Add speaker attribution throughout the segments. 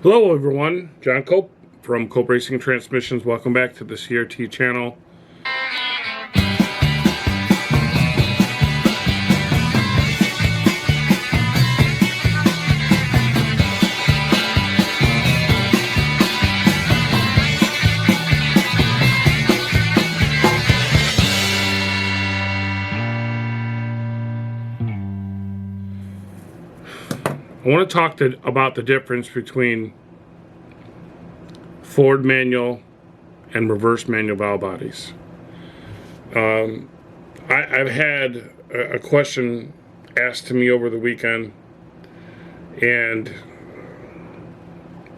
Speaker 1: Hello everyone, John Cope from Cope Racing Transmissions. Welcome back to the CRT channel. I want to talk about the difference between forward manual and reverse manual valve bodies. I've had a question asked to me over the weekend, and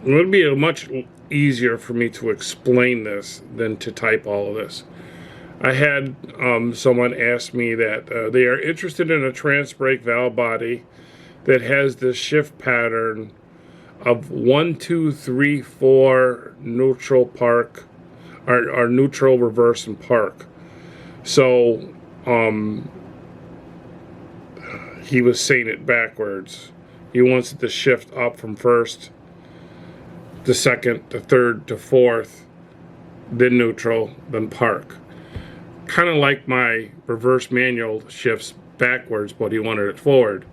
Speaker 1: it would be much easier for me to explain this than to type all of this. I had someone ask me that they are interested in a trans brake valve body that has this shift pattern of 1, 2, 3, 4 neutral park, or neutral, reverse, and park. So he was saying it backwards. He wants it to shift up from first to second to third to fourth, then neutral, then park. Kind of like my reverse manual shifts backwards, but he wanted it forward.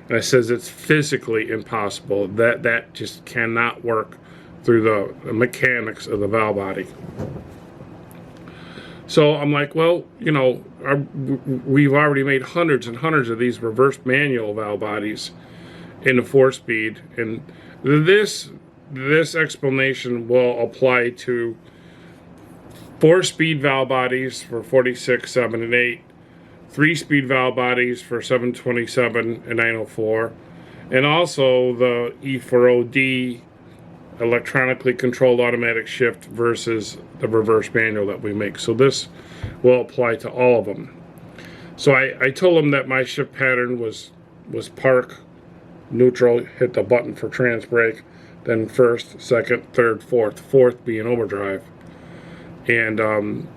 Speaker 1: And I says it's physically impossible. That just cannot work through the mechanics of the valve body. So I'm like, well, you know, we've already made hundreds and hundreds of these reverse manual valve bodies in the 4-speed, and this explanation will apply to 4-speed valve bodies for 46, 7, and 8. 3-speed valve bodies for 727 and 904, and also the E40D electronically controlled automatic shift versus the reverse manual that we make. So this will apply to all of them. So I told him that my shift pattern was park, neutral, hit the button for trans brake, then first, second, third, fourth being overdrive. And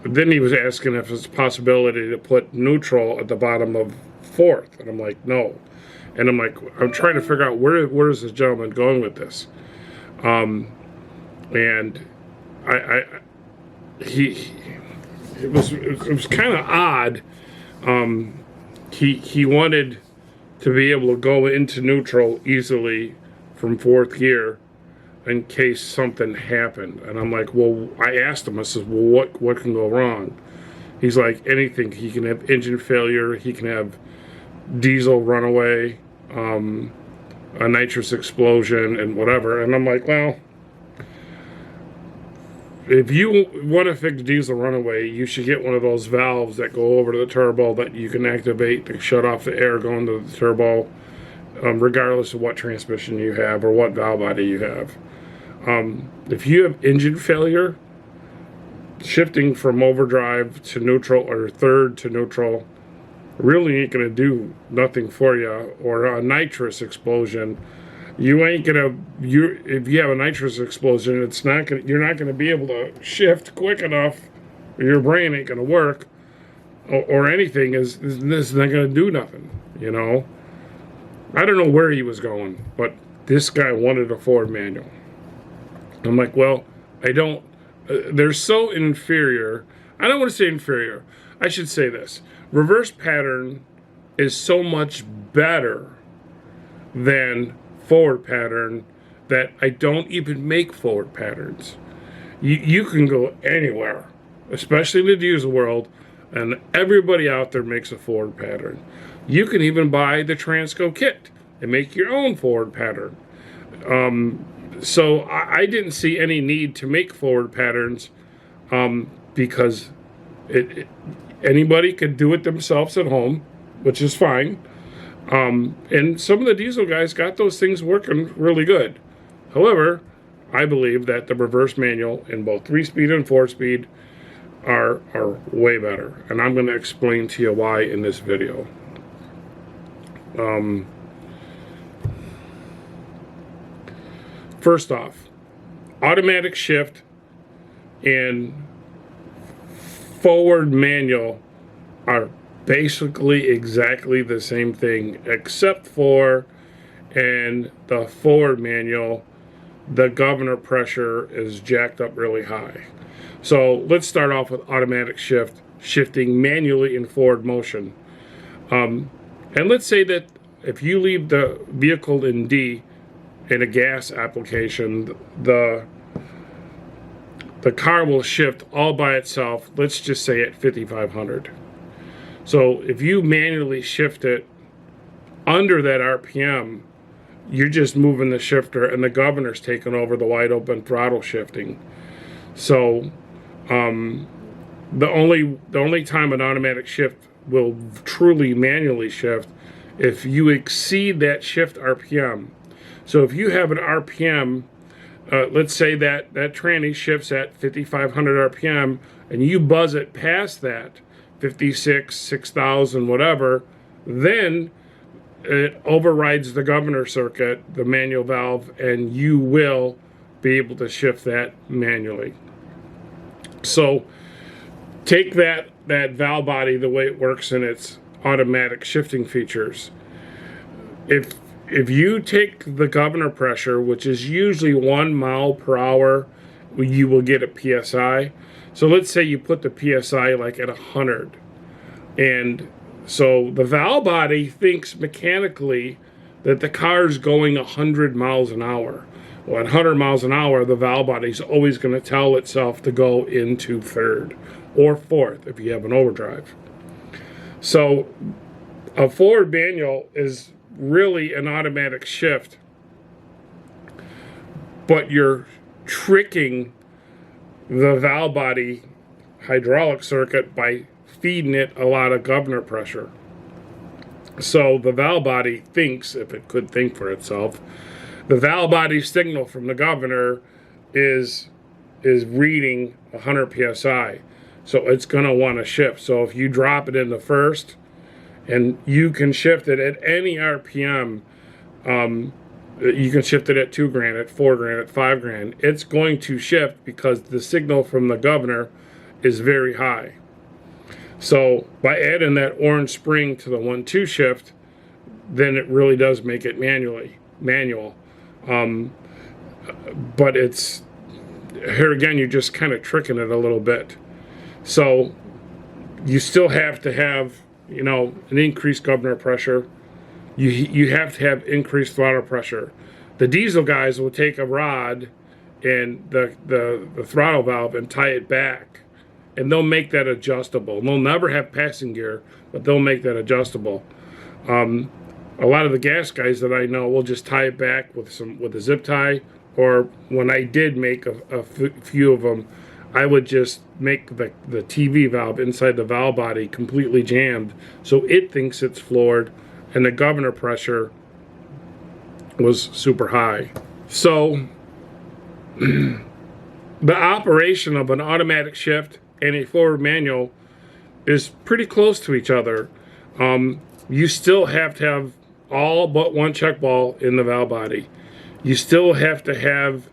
Speaker 1: then he was asking if it's a possibility to put neutral at the bottom of fourth. And I'm like, no. And I'm like, I'm trying to figure out where is this gentleman going with this? And it was kind of odd. He wanted to be able to go into neutral easily from fourth gear in case something happened. And I'm like, well, I asked him, I said, well, what can go wrong? He's like, anything. He can have engine failure, he can have diesel runaway, a nitrous explosion, and whatever. And I'm like, well, if you want to fix diesel runaway, you should get one of those valves that go over to the turbo that you can activate to shut off the air going to the turbo, regardless of what transmission you have or what valve body you have. If you have engine failure, shifting from overdrive to neutral or third to neutral really ain't going to do nothing for you. Or a nitrous explosion, you ain't gonna. If you have a nitrous explosion, it's not gonna. You're not gonna be able to shift quick enough. Or your brain ain't gonna work, or anything. Is not gonna do nothing. You know. I don't know where he was going, but this guy wanted a forward manual. I'm like, well, I don't. They're so inferior. I don't want to say inferior. I should say this: reverse pattern is so much better than forward pattern that I don't even make forward patterns. You can go anywhere, especially in the diesel world, and everybody out there makes a forward pattern. You can even buy the Transco kit and make your own forward pattern. So I didn't see any need to make forward patterns because anybody could do it themselves at home, which is fine. And some of the diesel guys got those things working really good. However, I believe that the reverse manual in both 3-speed and 4-speed are way better. And I'm going to explain to you why in this video. First off, automatic shift and forward manual are basically exactly the same thing, except for in the forward manual the governor pressure is jacked up really high. So let's start off with automatic shifting manually in forward motion. And let's say that if you leave the vehicle in D in a gas application, the car will shift all by itself, let's just say at 5,500. So if you manually shift it under that RPM, you're just moving the shifter and the governor's taking over the wide open throttle shifting. So the only time an automatic shift will truly manually shift if you exceed that shift RPM. So if you have an RPM, let's say that tranny shifts at 5,500 RPM and you buzz it past that 56, 6,000, whatever, then it overrides the governor circuit, the manual valve, and you will be able to shift that manually. So take that valve body the way it works in its automatic shifting features. If you take the governor pressure, which is usually 1 mile per hour, you will get a PSI. So let's say you put the PSI like at 100. And so the valve body thinks mechanically that the car is going 100 miles an hour. Well, at 100 miles an hour, the valve body is always going to tell itself to go into third or fourth if you have an overdrive. So a forward manual is really an automatic shift, but you're tricking the valve body hydraulic circuit by feeding it a lot of governor pressure. So the valve body thinks, if it could think for itself, the valve body signal from the governor is reading 100 psi. So it's going to want to shift. So if you drop it in the first, and you can shift it at any RPM, you can shift it at 2 grand, at 4 grand, at 5 grand. It's going to shift because the signal from the governor is very high. So by adding that orange spring to the 1-2 shift, then it really does make it manual. But it's, here again, you're just kind of tricking it a little bit. So you still have to have, an increased governor pressure. You have to have increased throttle pressure. The diesel guys will take a rod and the throttle valve and tie it back, and they'll make that adjustable. They'll never have passing gear, but they'll make that adjustable. A lot of the gas guys that I know will just tie it back with a zip tie, or when I did make a few of them, I would just make the TV valve inside the valve body completely jammed so it thinks it's floored, and the governor pressure was super high. So the operation of an automatic shift and a forward manual is pretty close to each other. You still have to have all but one check ball in the valve body. You still have to have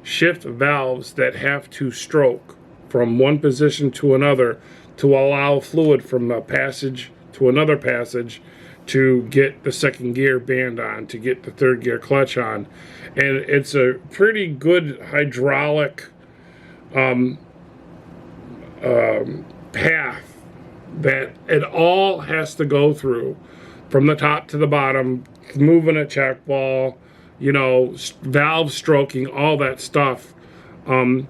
Speaker 1: shift valves that have to stroke from one position to another to allow fluid from a passage to another passage to get the second gear band on, to get the third gear clutch on. And it's a pretty good hydraulic path that it all has to go through, from the top to the bottom, moving a check ball, valve stroking, all that stuff. And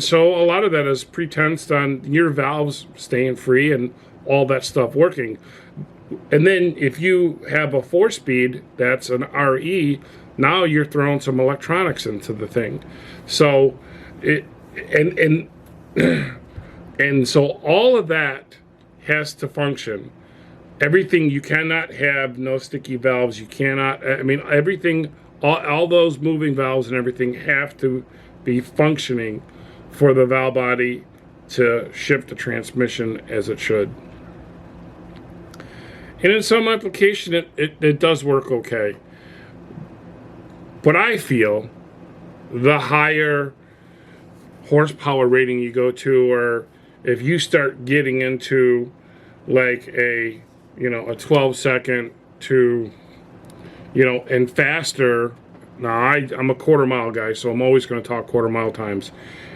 Speaker 1: so a lot of that is pretensed on your valves staying free and all that stuff working. And then if you have a 4-speed, that's an RE, now you're throwing some electronics into the thing. So and so all of that has to function. Everything, you cannot have no sticky valves. You cannot, everything, all those moving valves and everything have to be functioning for the valve body to shift the transmission as it should. And in some application, it does work okay. But I feel the higher horsepower rating you go to, or if you start getting into like a 12-second to, and faster Now I'm a quarter mile guy, so I'm always going to talk quarter mile times.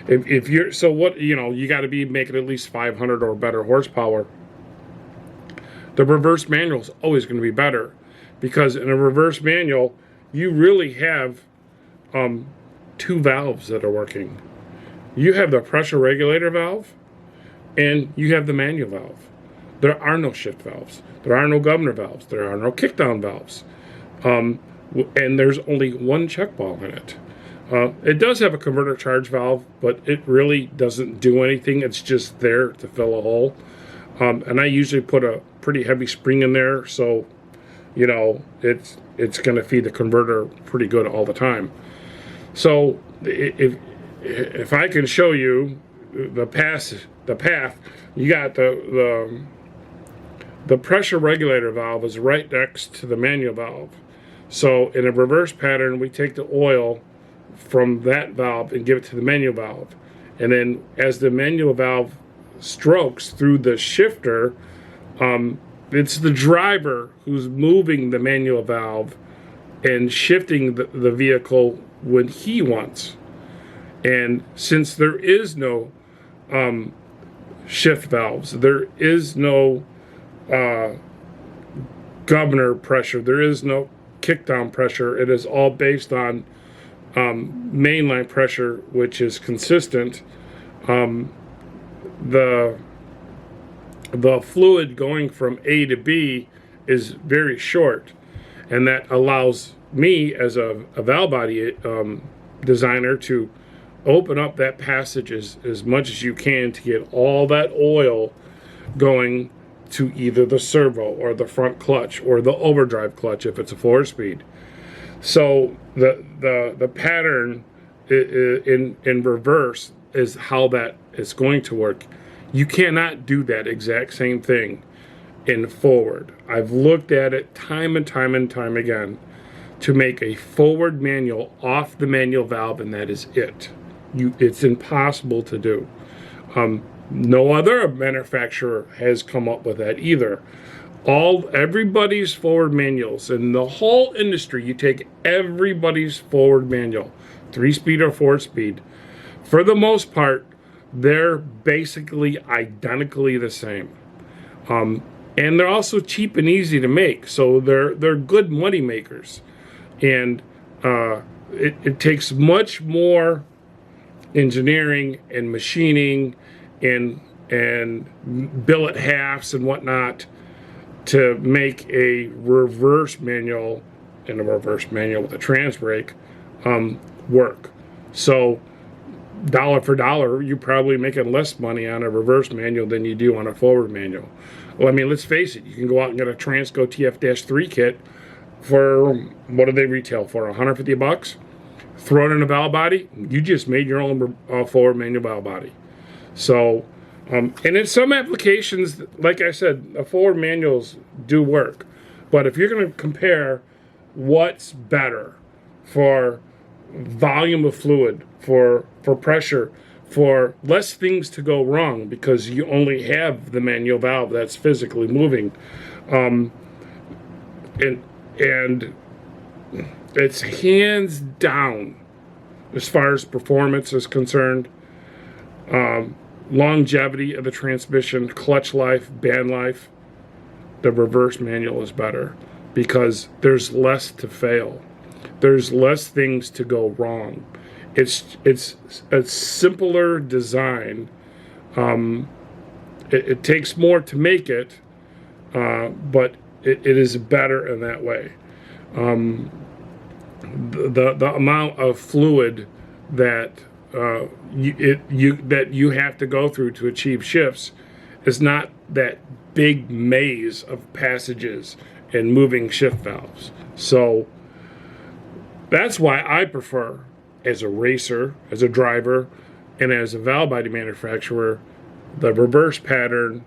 Speaker 1: If you're so what you got to be making at least 500 or better horsepower. The reverse manual is always going to be better, because in a reverse manual you really have two valves that are working. You have the pressure regulator valve and you have the manual valve. There are no shift valves. There are no governor valves. There are no kickdown valves. And there's only one check ball in it. It does have a converter charge valve, but it really doesn't do anything. It's just there to fill a hole. And I usually put a pretty heavy spring in there, so it's going to feed the converter pretty good all the time. So if I can show you the path, you got the pressure regulator valve is right next to the manual valve. So in a reverse pattern, we take the oil from that valve and give it to the manual valve. And then as the manual valve strokes through the shifter, it's the driver who's moving the manual valve and shifting the vehicle when he wants. And since there is no shift valves, there is no governor pressure, there is no kickdown pressure, it is all based on mainline pressure, which is consistent. The fluid going from A to B is very short, and that allows me as a valve body designer to open up that passage as much as you can to get all that oil going to either the servo or the front clutch or the overdrive clutch if it's a 4-speed. So the pattern in reverse is how that is going to work. You cannot do that exact same thing in forward. I've looked at it time and time and time again to make a forward manual off the manual valve, and that is it. It's impossible to do. No other manufacturer has come up with that either. Everybody's forward manuals in the whole industry, you take everybody's forward manual, 3-speed or 4-speed, for the most part, they're basically identically the same. And they're also cheap and easy to make, so they're good money makers. And it takes much more engineering and machining and billet halves and whatnot to make a reverse manual and a reverse manual with a trans brake work. So dollar for dollar, you're probably making less money on a reverse manual than you do on a forward manual. Well, I mean, let's face it, you can go out and get a Transco TF-3 kit for, what do they retail for, 150 bucks? Throw it in a valve body, you just made your own forward manual valve body. So, and in some applications, like I said, the forward manuals do work. But if you're going to compare what's better for volume of fluid, for pressure, for less things to go wrong because you only have the manual valve that's physically moving, and it's hands down as far as performance is concerned, longevity of the transmission, clutch life, band life, the reverse manual is better because there's less to fail. There's less things to go wrong. It's a simpler design. It takes more to make it, but it is better in that way. The amount of fluid that you have to go through to achieve shifts is not that big maze of passages and moving shift valves. So that's why I prefer, as a racer, as a driver, and as a valve body manufacturer, the reverse pattern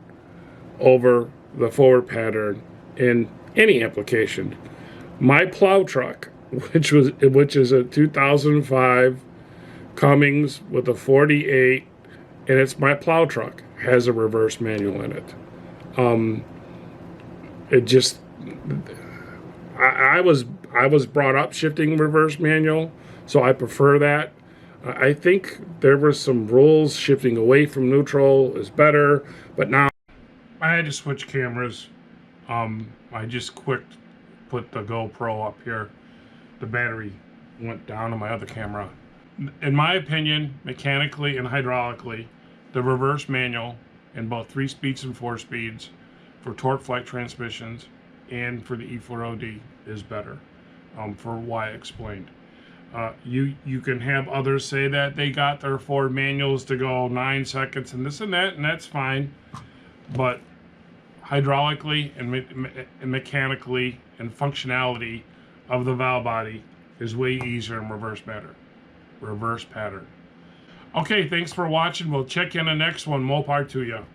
Speaker 1: over the forward pattern in any application. My plow truck, which is a 2005 Cummins with a 48, and it's my plow truck, has a reverse manual in it. I was brought up shifting reverse manual, so I prefer that. I think there were some rules shifting away from neutral is better, but now I had to switch cameras. I just quick put the GoPro up here. The battery went down on my other camera. In my opinion, mechanically and hydraulically, the reverse manual in both 3 speeds and 4 speeds for torque flight transmissions and for the E4OD is better, for why I explained. You can have others say that they got their Ford manuals to go 9 seconds and this and that, and that's fine. But hydraulically and mechanically and functionality of the valve body is way easier in reverse pattern. Okay, thanks for watching. We'll check in the next one. MOPAR to you.